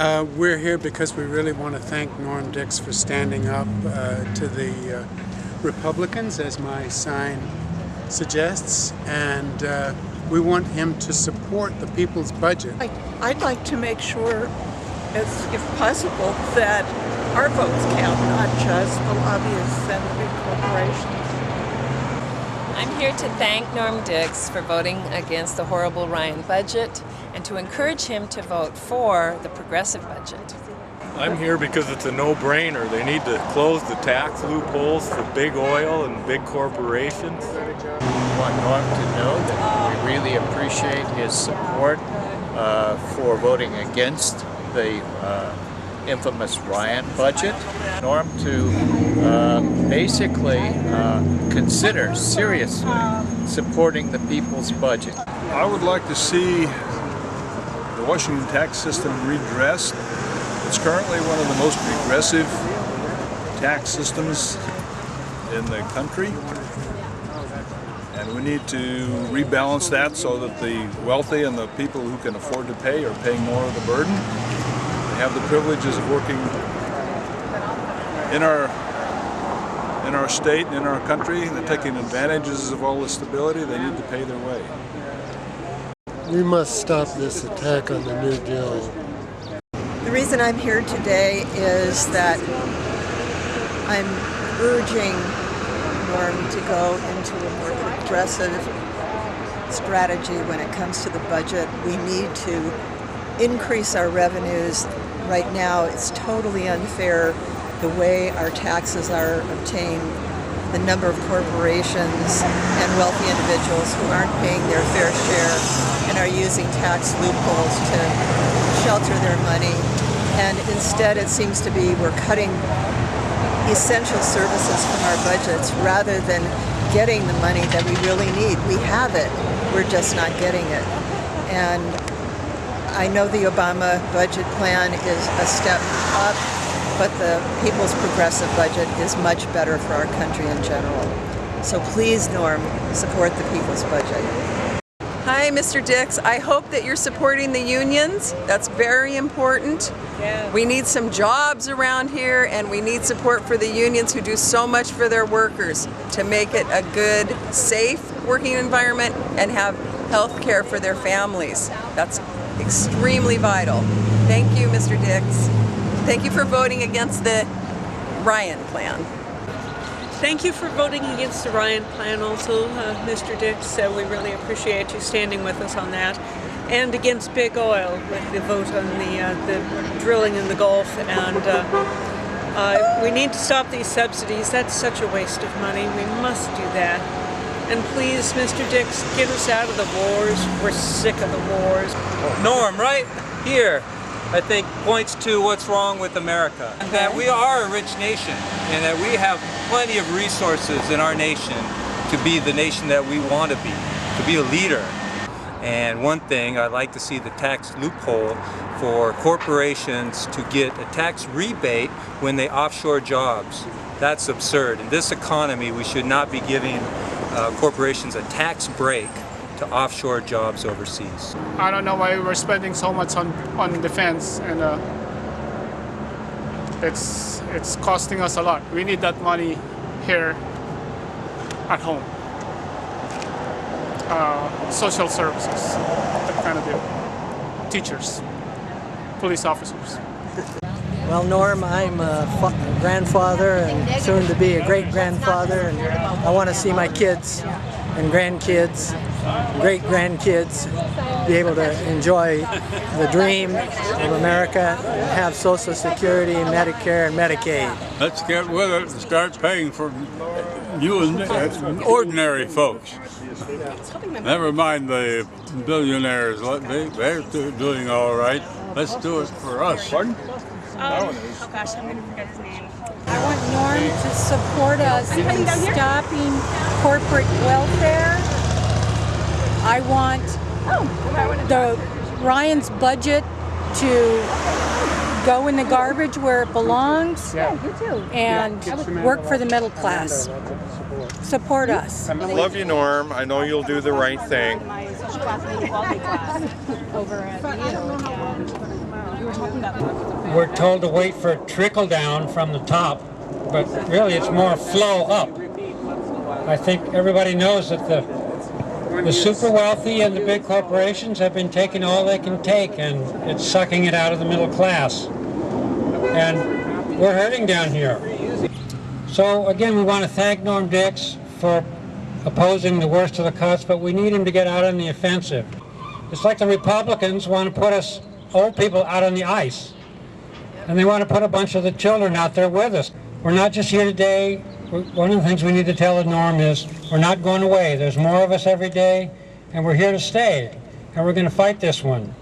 We're here because we really want to thank Norm Dix for standing up to the Republicans, as my sign suggests, and we want him to support the people's budget. I'd like to make sure, if possible, that our votes count, not just the lobbyists and the big corporations. I'm here to thank Norm Dix for voting against the horrible Ryan budget and to encourage him to vote for the progressive budget. I'm here because it's a no-brainer. They need to close the tax loopholes for big oil and big corporations. I want Norm to know that we really appreciate his support for voting against the infamous Ryan budget. Norm to basically consider seriously supporting the people's budget. I would like to see the Washington tax system redressed. It's currently one of the most regressive tax systems in the country, and we need to rebalance that so that the wealthy and the people who can afford to pay are paying more of the burden. They have the privileges of working in our state and in our country. They're taking advantages of all the stability. They need to pay their way. We must stop this attack on the New Deal. The reason I'm here today is that I'm urging Norm to go into a more progressive strategy when it comes to the budget. We need to increase our revenues. Right now, it's totally unfair the way our taxes are obtained, the number of corporations and wealthy individuals who aren't paying their fair share and are using tax loopholes to shelter their money. And instead, it seems to be we're cutting essential services from our budgets rather than getting the money that we really need. We have it, we're just not getting it. And I know the Obama budget plan is a step up, but the People's Progressive budget is much better for our country in general. So please, Norm, support the People's budget. Hi, Mr. Dix. I hope that you're supporting the unions. That's very important. Yeah. We need some jobs around here, and we need support for the unions who do so much for their workers to make it a good, safe working environment and have health care for their families. That's extremely vital. Thank you, Mr. Dix. Thank you for voting against the Ryan plan. Thank you for voting against the Ryan plan also, Mr. Dix. We really appreciate you standing with us on that. And against big oil with the vote on the drilling in the Gulf. And we need to stop these subsidies. That's such a waste of money. We must do that. And please, Mr. Dix, get us out of the wars. We're sick of the wars. Norm, right here, I think points to what's wrong with America. And that we are a rich nation and that we have plenty of resources in our nation to be the nation that we want to be a leader. And one thing, I'd like to see the tax loophole for corporations to get a tax rebate when they offshore jobs. That's absurd. In this economy, we should not be giving corporations a tax break to offshore jobs overseas. I don't know why we're spending so much on defense, and it's costing us a lot. We need that money here at home. Social services, that kind of deal. Teachers, police officers. Well, Norm, I'm a grandfather and soon to be a great-grandfather, and I want to see my kids and grandkids, great-grandkids be able to enjoy the dream of America and have Social Security, Medicare, and Medicaid. Let's get with it and start paying for you and ordinary folks. Never mind the billionaires. They're doing all right. Let's do it for us. Pardon? Oh gosh, I'm going to forget his name. I want Norm to support us in stopping corporate welfare. I want the Ryan's budget to go in the garbage where it belongs and work for the middle class. Support us. I love you, Norm. I know you'll do the right thing. Over at We're told to wait for a trickle down from the top, but really it's more flow up. I think everybody knows that the super wealthy and the big corporations have been taking all they can take, and it's sucking it out of the middle class. And we're hurting down here. So again, we want to thank Norm Dix for opposing the worst of the cuts, but we need him to get out on the offensive. It's like the Republicans want to put us old people out on the ice, and they want to put a bunch of the children out there with us. We're not just here today. One of the things we need to tell the Norm is we're not going away. There's more of us every day, and we're here to stay, and we're going to fight this one.